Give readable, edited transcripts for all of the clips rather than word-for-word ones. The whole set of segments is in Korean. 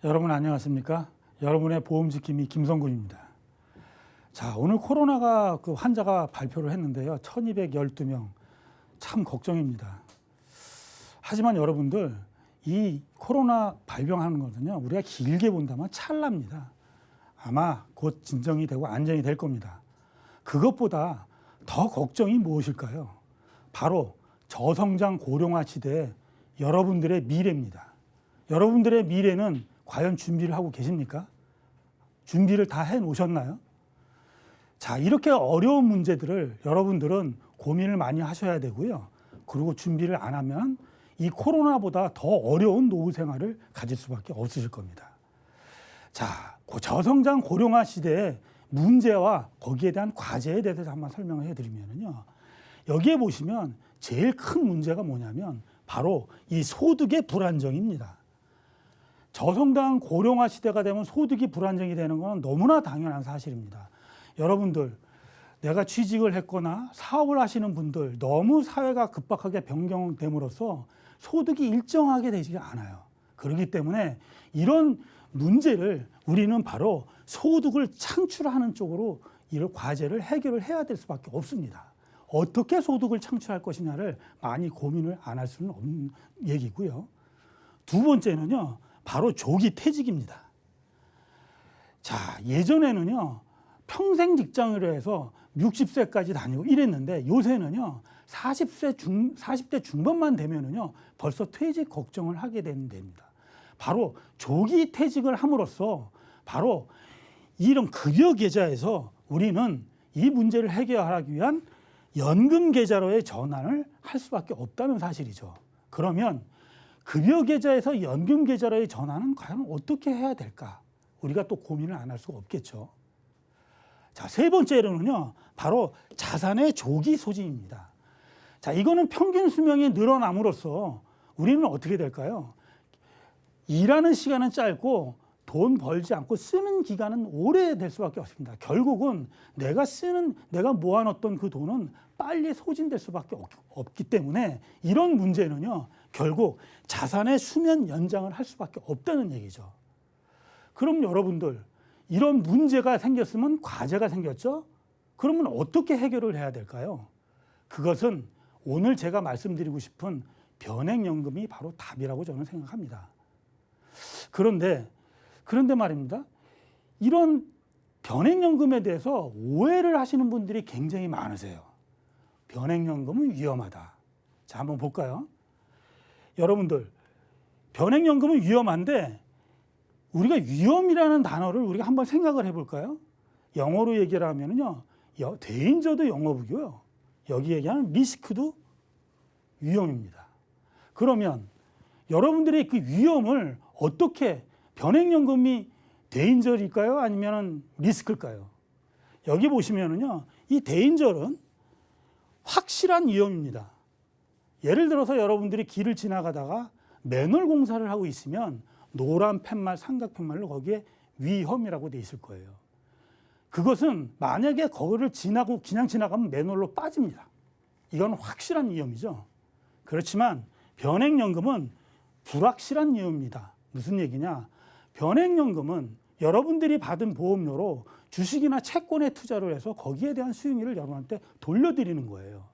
여러분 안녕하십니까? 여러분의 보험지킴이 김성군입니다. 자, 오늘 코로나가 환자가 발표를 했는데요. 1212명. 참 걱정입니다. 하지만 여러분들, 이 코로나 발병하는 것은요, 우리가 길게 본다면 찰나입니다. 아마 곧 진정이 되고 안정이 될 겁니다. 그것보다 더 걱정이 무엇일까요? 바로 저성장 고령화 시대의 여러분들의 미래입니다. 여러분들의 미래는 과연 준비를 하고 계십니까? 준비를 다 해 놓으셨나요? 자, 이렇게 어려운 문제들을 여러분들은 고민을 많이 하셔야 되고요. 그리고 준비를 안 하면 이 코로나보다 더 어려운 노후 생활을 가질 수밖에 없으실 겁니다. 자, 저성장 고령화 시대의 문제와 거기에 대한 과제에 대해서 한번 설명을 해드리면요. 여기에 보시면 제일 큰 문제가 뭐냐면 바로 이 소득의 불안정입니다. 저성장 고령화 시대가 되면 소득이 불안정이 되는 건 너무나 당연한 사실입니다. 여러분들, 내가 취직을 했거나 사업을 하시는 분들, 너무 사회가 급박하게 변경됨으로써 소득이 일정하게 되지 않아요. 그렇기 때문에 이런 문제를 우리는 바로 소득을 창출하는 쪽으로 이런 과제를 해결을 해야 될 수밖에 없습니다. 어떻게 소득을 창출할 것이냐를 많이 고민을 안 할 수는 없는 얘기고요. 두 번째는요, 바로 조기 퇴직입니다. 자, 예전에는요, 평생 직장으로 해서 60세까지 다니고 이랬는데 요새는요, 40대 중반만 되면은요, 벌써 퇴직 걱정을 하게 되는 됩니다. 바로 조기 퇴직을 함으로써 바로 이런 급여 계좌에서 우리는 이 문제를 해결하기 위한 연금 계좌로의 전환을 할 수밖에 없다는 사실이죠. 그러면 급여 계좌에서 연금 계좌로의 전환은 과연 어떻게 해야 될까? 우리가 또 고민을 안 할 수가 없겠죠. 자, 세 번째로는요, 바로 자산의 조기 소진입니다. 자, 이거는 평균 수명이 늘어남으로써 우리는 어떻게 될까요? 일하는 시간은 짧고 돈 벌지 않고 쓰는 기간은 오래될 수밖에 없습니다. 결국은 내가 모아놨던 그 돈은 빨리 소진될 수밖에 없기 때문에 이런 문제는요, 결국 자산의 수명 연장을 할 수밖에 없다는 얘기죠. 그럼 여러분들, 이런 문제가 생겼으면 과제가 생겼죠? 그러면 어떻게 해결을 해야 될까요? 그것은 오늘 제가 말씀드리고 싶은 변액연금이 바로 답이라고 저는 생각합니다. 그런데 말입니다. 이런 변액연금에 대해서 오해를 하시는 분들이 굉장히 많으세요. 변액연금은 위험하다. 자, 한번 볼까요? 여러분들, 변액연금은 위험한데 우리가 위험이라는 단어를 우리가 한번 생각을 해볼까요? 영어로 얘기를 하면요, 데인저도 영어고요. 여기 얘기하는 리스크도 위험입니다. 그러면 여러분들의 그 위험을 어떻게, 변액연금이 데인저일까요? 아니면 리스크일까요? 여기 보시면은요, 이 데인저는 확실한 위험입니다. 예를 들어서 여러분들이 길을 지나가다가 맨홀 공사를 하고 있으면 노란 팻말, 삼각 팻말로 거기에 위험이라고 돼 있을 거예요. 그것은 만약에 거기를 그냥 지나가면 맨홀로 빠집니다. 이건 확실한 위험이죠. 그렇지만 변액연금은 불확실한 위험입니다. 무슨 얘기냐? 변액연금은 여러분들이 받은 보험료로 주식이나 채권에 투자를 해서 거기에 대한 수익률을 여러분한테 돌려드리는 거예요.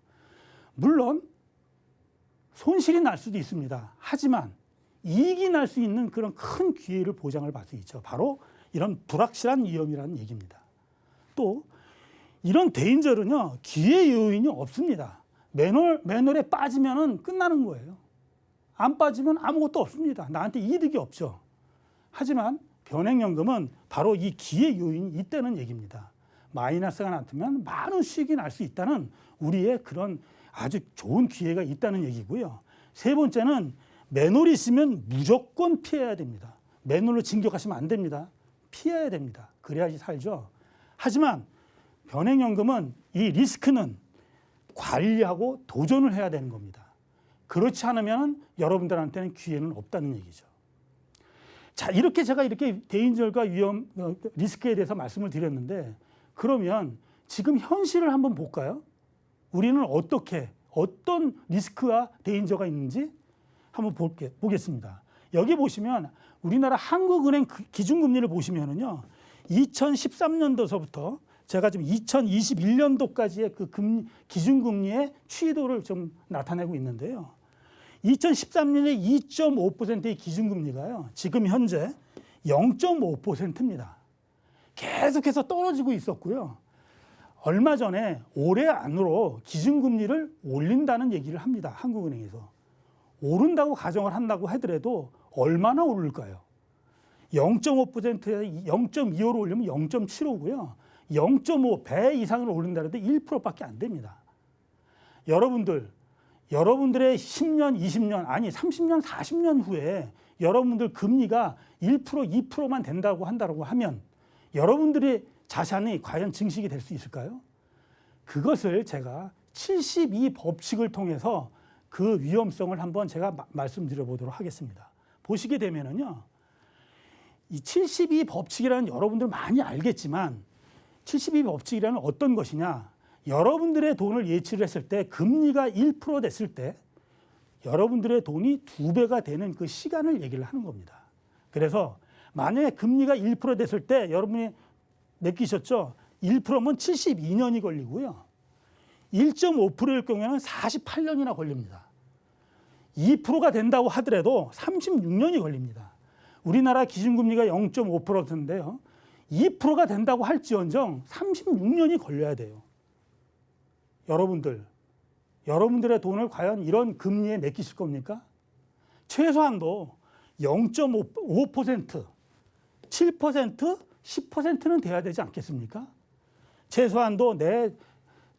물론 손실이 날 수도 있습니다. 하지만 이익이 날 수 있는 그런 큰 기회를 보장을 받을 수 있죠. 바로 이런 불확실한 위험이라는 얘기입니다. 또 이런 데인저는요, 기회 요인이 없습니다. 맨홀에 빠지면 끝나는 거예요. 안 빠지면 아무것도 없습니다. 나한테 이득이 없죠. 하지만 변액연금은 바로 이 기회 요인이 있다는 얘기입니다. 마이너스가 나타나면 많은 수익이 날 수 있다는 우리의 그런 아주 좋은 기회가 있다는 얘기고요. 세 번째는 맨홀이 있으면 무조건 피해야 됩니다. 맨홀로 진격하시면 안 됩니다. 피해야 됩니다. 그래야지 살죠. 하지만 변액연금은 이 리스크는 관리하고 도전을 해야 되는 겁니다. 그렇지 않으면 여러분들한테는 기회는 없다는 얘기죠. 자, 제가 이렇게 데인저과 위험, 리스크에 대해서 말씀을 드렸는데, 그러면 지금 현실을 한번 볼까요? 우리는 어떤 리스크와 데인저가 있는지 한번 보겠습니다. 여기 보시면 우리나라 한국은행 기준금리를 보시면은요, 2013년도서부터 제가 지금 2021년도까지의 그 기준금리의 취도를 좀 나타내고 있는데요. 2013년에 2.5%의 기준금리가요, 지금 현재 0.5%입니다. 계속해서 떨어지고 있었고요. 얼마 전에 올해 안으로 기준금리를 올린다는 얘기를 합니다. 한국은행에서. 오른다고 가정을 한다고 하더라도 얼마나 오를까요? 0.5%에 0.25로 올리면 0.75고요. 0.5배 이상을 오른다 해도 1%밖에 안 됩니다. 여러분들의 10년, 20년, 아니 30년, 40년 후에 여러분들 금리가 1%, 2%만 된다고 한다고 하면 여러분들의 자산이 과연 증식이 될 수 있을까요? 그것을 제가 72법칙을 통해서 그 위험성을 한번 제가 말씀드려 보도록 하겠습니다. 보시게 되면은요, 이 72법칙이라는 여러분들 많이 알겠지만 72법칙이라는 어떤 것이냐? 여러분들의 돈을 예치를 했을 때 금리가 1% 됐을 때 여러분들의 돈이 2배가 되는 그 시간을 얘기를 하는 겁니다. 그래서 만약에 금리가 1% 됐을 때 여러분이 느끼셨죠? 1%면 72년이 걸리고요. 1.5%일 경우에는 48년이나 걸립니다. 2%가 된다고 하더라도 36년이 걸립니다. 우리나라 기준금리가 0.5%인데요. 2%가 된다고 할지언정 36년이 걸려야 돼요. 여러분들의 돈을 과연 이런 금리에 맡기실 겁니까? 최소한도 0.5%, 7%, 10%는 돼야 되지 않겠습니까? 최소한도 내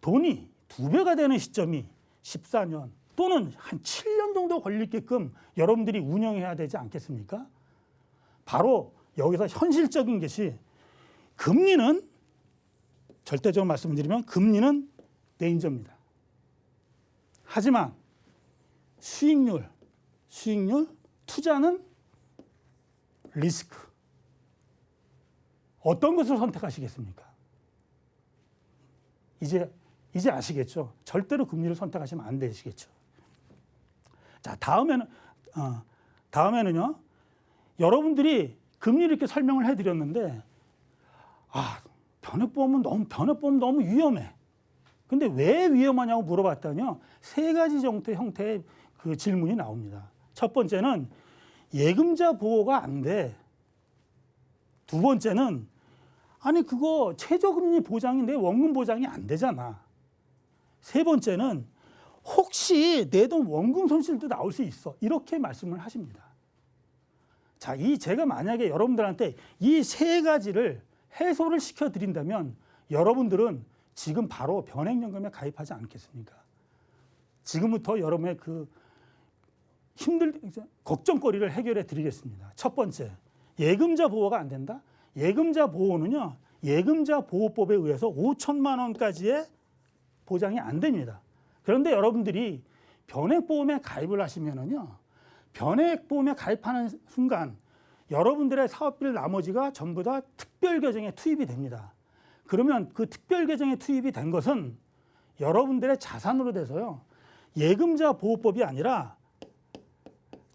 돈이 2배가 되는 시점이 14년 또는 한 7년 정도 걸리게끔 여러분들이 운영해야 되지 않겠습니까? 바로 여기서 현실적인 것이 금리는 절대적으로 말씀드리면 금리는 데인저입니다. 하지만 수익률, 투자는 리스크. 어떤 것을 선택하시겠습니까? 이제 아시겠죠? 절대로 금리를 선택하시면 안 되시겠죠. 자, 다음에는요. 여러분들이 금리를 이렇게 설명을 해드렸는데, 변액보험은 너무 위험해. 근데 왜 위험하냐고 물어봤더니요, 3가지 정도의 형태의 그 질문이 나옵니다. 첫 번째는 예금자 보호가 안 돼. 두 번째는 아니 그거 최저금리 보장인데 원금 보장이 안 되잖아. 세 번째는 혹시 내 돈 원금 손실도 나올 수 있어. 이렇게 말씀을 하십니다. 자, 제가 만약에 여러분들한테 이 3가지를 해소를 시켜드린다면 여러분들은 지금 바로 변액연금에 가입하지 않겠습니까? 지금부터 여러분의 그 걱정거리를 해결해 드리겠습니다. 첫 번째, 예금자 보호가 안 된다? 예금자 보호는요, 예금자 보호법에 의해서 5천만 원까지의 보장이 안 됩니다. 그런데 여러분들이 변액보험에 가입을 하시면은요, 변액보험에 가입하는 순간 여러분들의 사업비를 나머지가 전부 다 특별계정에 투입이 됩니다. 그러면 그 특별계정에 투입이 된 것은 여러분들의 자산으로 돼서요, 예금자 보호법이 아니라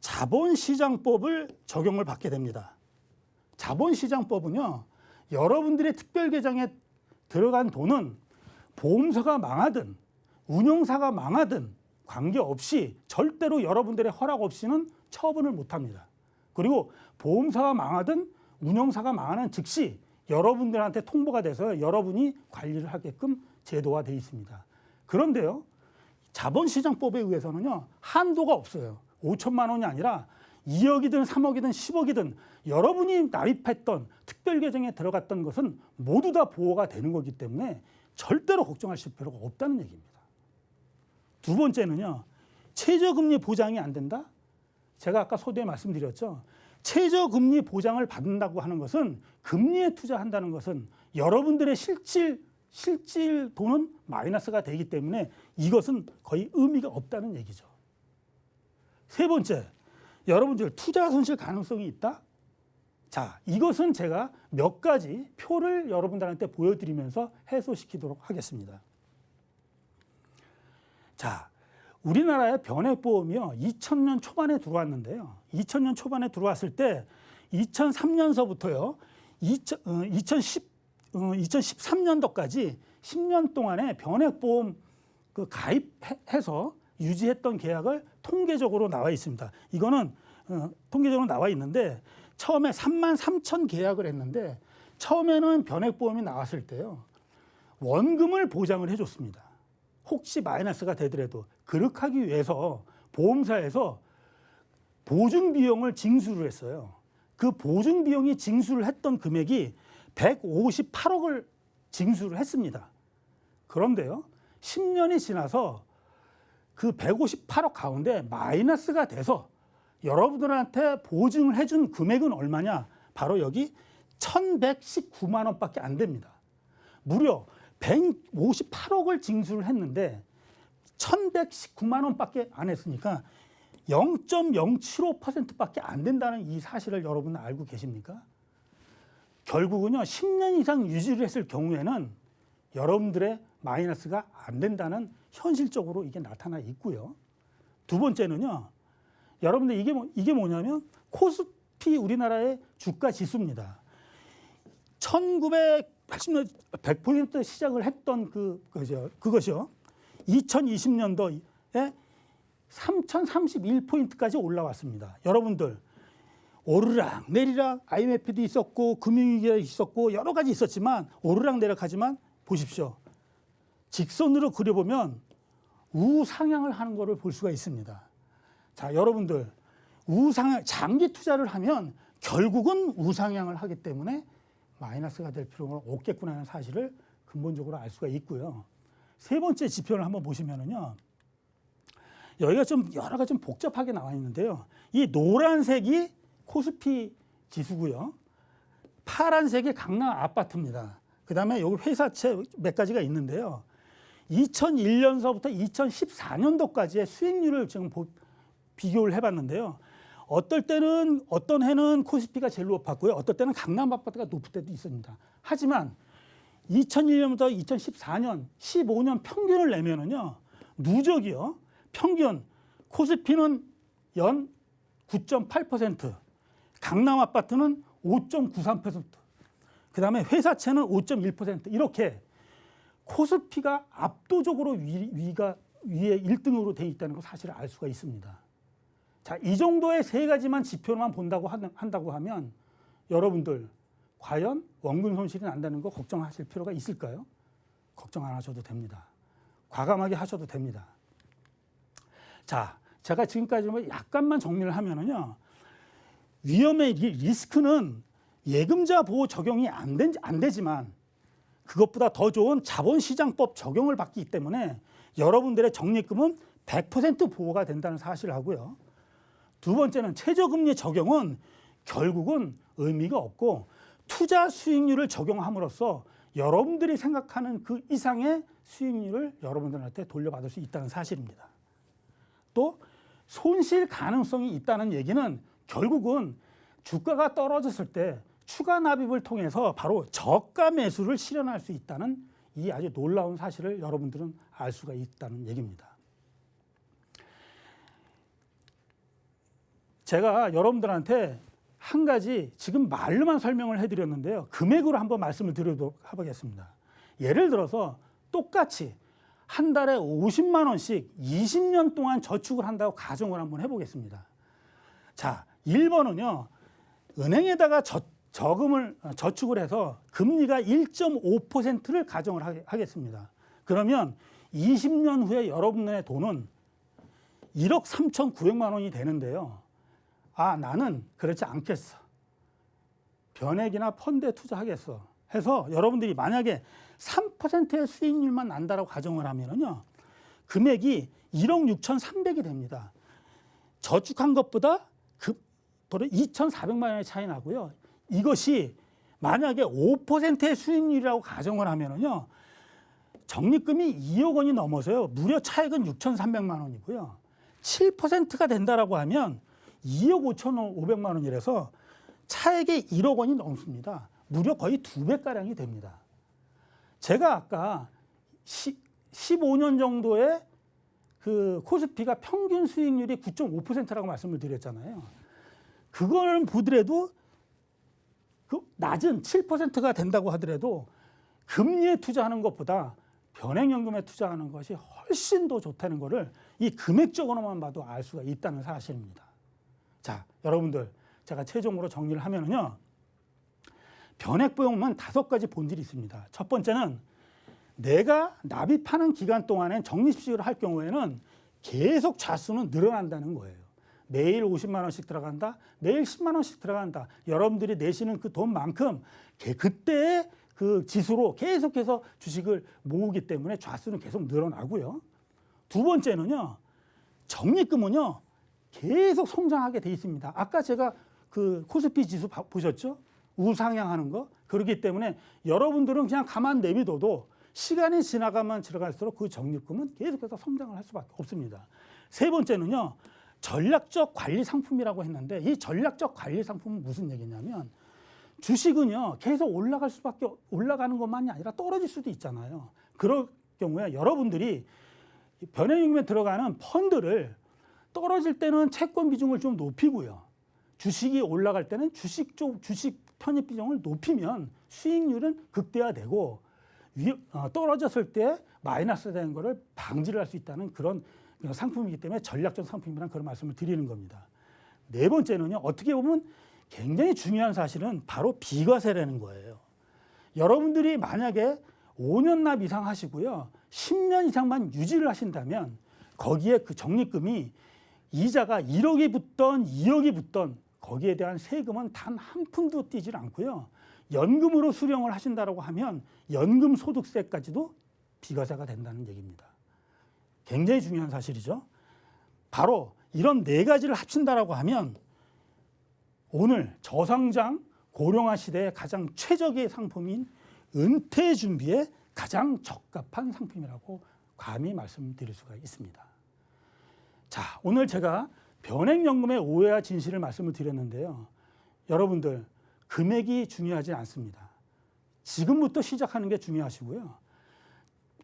자본시장법을 적용을 받게 됩니다. 자본시장법은요, 여러분들의 특별계정에 들어간 돈은 보험사가 망하든 운용사가 망하든 관계없이 절대로 여러분들의 허락 없이는 처분을 못합니다. 그리고 보험사가 망하든 운용사가 망하는 즉시 여러분들한테 통보가 돼서 여러분이 관리를 하게끔 제도화되어 있습니다. 그런데요, 자본시장법에 의해서는요, 한도가 없어요. 5천만 원이 아니라 2억이든 3억이든 10억이든 여러분이 납입했던 특별계정에 들어갔던 것은 모두 다 보호가 되는 거기 때문에 절대로 걱정하실 필요가 없다는 얘기입니다. 두 번째는요, 최저금리 보장이 안 된다? 제가 아까 소대에 말씀드렸죠. 최저금리 보장을 받는다고 하는 것은, 금리에 투자한다는 것은 여러분들의 실질 돈은 마이너스가 되기 때문에 이것은 거의 의미가 없다는 얘기죠. 세 번째, 여러분들 투자 손실 가능성이 있다? 자, 이것은 제가 몇 가지 표를 여러분들한테 보여드리면서 해소시키도록 하겠습니다. 자, 우리나라의 변액보험이요, 2000년 초반에 들어왔는데요. 2000년 초반에 들어왔을 때 2003년서부터요, 2013년도까지 10년 동안에 변액보험 그 가입해서 유지했던 계약을 통계적으로 나와 있습니다. 이거는 통계적으로 나와 있는데, 처음에 33,000 계약을 했는데, 처음에는 변액보험이 나왔을 때요, 원금을 보장을 해줬습니다. 혹시 마이너스가 되더라도. 그렇게 하기 위해서 보험사에서 보증비용을 징수를 했어요. 그 보증비용이 징수를 했던 금액이 158억을 징수를 했습니다. 그런데요, 10년이 지나서 그 158억 가운데 마이너스가 돼서 여러분들한테 보증을 해준 금액은 얼마냐? 바로 여기 1,119만 원밖에 안 됩니다. 무려 158억을 징수를 했는데 1,119만 원밖에 안 했으니까 0.075%밖에 안 된다는 이 사실을 여러분 알고 계십니까? 결국은요, 10년 이상 유지를 했을 경우에는 여러분들의 마이너스가 안 된다는 현실적으로 이게 나타나 있고요. 두 번째는요, 여러분들 이게 뭐냐면 코스피 우리나라의 주가 지수입니다. 1980년 100% 시작을 했던 그것이요. 2020년도에 3,031포인트까지 올라왔습니다. 여러분들 오르락 내리락, IMF도 있었고 금융위기가 있었고 여러 가지 있었지만 오르락 내리락하지만 보십시오. 직선으로 그려보면 우상향을 하는 것을 볼 수가 있습니다. 자, 여러분들 우상향, 장기 투자를 하면 결국은 우상향을 하기 때문에 마이너스가 될 필요가 없겠구나 하는 사실을 근본적으로 알 수가 있고요. 세 번째 지표를 한번 보시면은요, 여기가 좀 여러 가지 좀 복잡하게 나와 있는데요. 이 노란색이 코스피 지수고요. 파란색이 강남 아파트입니다. 그다음에 여기 회사채 몇 가지가 있는데요. 2001년서부터 2014년도까지의 수익률을 지금 비교를 해봤는데요. 어떤 해는 코스피가 제일 높았고요. 어떨 때는 강남 아파트가 높을 때도 있습니다. 하지만 2001년부터 2014년, 15년 평균을 내면은요, 누적이요, 평균 코스피는 연 9.8%, 강남 아파트는 5.93%, 그다음에 회사채는 5.1%, 이렇게 코스피가 압도적으로 위에 1등으로 돼 있다는 걸 사실을 알 수가 있습니다. 자, 이 정도의 세 가지만 지표만 본다고 한다고 하면 여러분들 과연 원금 손실이 난다는 거 걱정하실 필요가 있을까요? 걱정 안 하셔도 됩니다. 과감하게 하셔도 됩니다. 자, 제가 지금까지 약간만 정리를 하면은요, 위험의 리스크는 예금자 보호 적용이 안 되지만 그것보다 더 좋은 자본시장법 적용을 받기 때문에 여러분들의 적립금은 100% 보호가 된다는 사실을 하고요. 두 번째는 최저금리 적용은 결국은 의미가 없고 투자 수익률을 적용함으로써 여러분들이 생각하는 그 이상의 수익률을 여러분들한테 돌려받을 수 있다는 사실입니다. 또 손실 가능성이 있다는 얘기는 결국은 주가가 떨어졌을 때 추가 납입을 통해서 바로 저가 매수를 실현할 수 있다는 이 아주 놀라운 사실을 여러분들은 알 수가 있다는 얘기입니다. 제가 여러분들한테 한 가지 지금 말로만 설명을 해드렸는데요. 금액으로 한번 말씀을 드리도록 해보겠습니다. 예를 들어서 똑같이 한 달에 50만 원씩 20년 동안 저축을 한다고 가정을 한번 해보겠습니다. 자, 1번은요. 은행에다가 저축을 해서 금리가 1.5%를 가정을 하겠습니다. 그러면 20년 후에 여러분의 돈은 1억 3,900만 원이 되는데요. 아, 나는 그렇지 않겠어. 변액이나 펀드에 투자하겠어. 해서 여러분들이 만약에 3%의 수익률만 난다라고 가정을 하면은요, 금액이 1억 6,300이 됩니다. 저축한 것보다 도로 2,400만 원의 차이 나고요. 이것이 만약에 5%의 수익률이라고 가정을 하면은요, 적립금이 2억 원이 넘어서요, 무려 차액은 6,300만 원이고요. 7%가 된다라고 하면 2억 5,500만 원이라서 차액이 1억 원이 넘습니다. 무려 거의 2배가량이 됩니다. 제가 아까 15년 정도의 그 코스피가 평균 수익률이 9.5%라고 말씀을 드렸잖아요. 그걸 보더라도 그 낮은 7%가 된다고 하더라도 금리에 투자하는 것보다 변액연금에 투자하는 것이 훨씬 더 좋다는 것을 이 금액적으로만 봐도 알 수가 있다는 사실입니다. 자, 여러분들 제가 최종으로 정리를 하면은요. 변액보험은 5가지 본질이 있습니다. 첫 번째는 내가 납입하는 기간 동안에 적립식을 할 경우에는 계속 좌수는 늘어난다는 거예요. 매일 50만 원씩 들어간다. 매일 10만 원씩 들어간다. 여러분들이 내시는 그 돈만큼 그때의 그 지수로 계속해서 주식을 모으기 때문에 좌수는 계속 늘어나고요. 두 번째는요. 적립금은요. 계속 성장하게 돼 있습니다. 아까 제가 그 코스피 지수 보셨죠? 우상향하는 거. 그렇기 때문에 여러분들은 그냥 가만 내비둬도 시간이 지나가면 지나갈수록 그 적립금은 계속해서 성장을 할 수밖에 없습니다. 세 번째는요. 전략적 관리 상품이라고 했는데 이 전략적 관리 상품은 무슨 얘기냐면 주식은요. 계속 올라가는 것만이 아니라 떨어질 수도 있잖아요. 그럴 경우에 여러분들이 변액연금에 들어가는 펀드를 떨어질 때는 채권 비중을 좀 높이고요. 주식이 올라갈 때는 주식 편입 비중을 높이면 수익률은 극대화되고 떨어졌을 때 마이너스 되는 것을 방지를 할 수 있다는 그런 상품이기 때문에 전략적 상품이라는 그런 말씀을 드리는 겁니다. 네 번째는요. 어떻게 보면 굉장히 중요한 사실은 바로 비과세라는 거예요. 여러분들이 만약에 5년 납 이상 하시고요. 10년 이상만 유지를 하신다면 거기에 그 적립금이 이자가 1억이 붙던 2억이 붙던 거기에 대한 세금은 단 한 푼도 떼질 않고요. 연금으로 수령을 하신다고 하면 연금 소득세까지도 비과세가 된다는 얘기입니다. 굉장히 중요한 사실이죠. 바로 이런 4가지를 합친다라고 하면 오늘 저성장 고령화 시대에 가장 최적의 상품인 은퇴 준비에 가장 적합한 상품이라고 감히 말씀드릴 수가 있습니다. 자, 오늘 제가 변액연금의 오해와 진실을 말씀을 드렸는데요. 여러분들 금액이 중요하지 않습니다. 지금부터 시작하는 게 중요하시고요.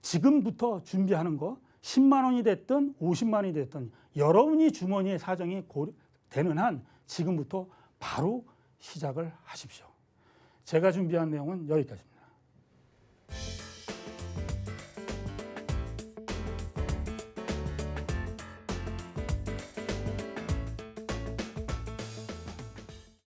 지금부터 준비하는 거 10만 원이 됐든 50만 원이 됐든 여러분이 주머니에 사정이 되는 한 지금부터 바로 시작을 하십시오. 제가 준비한 내용은 여기까지입니다.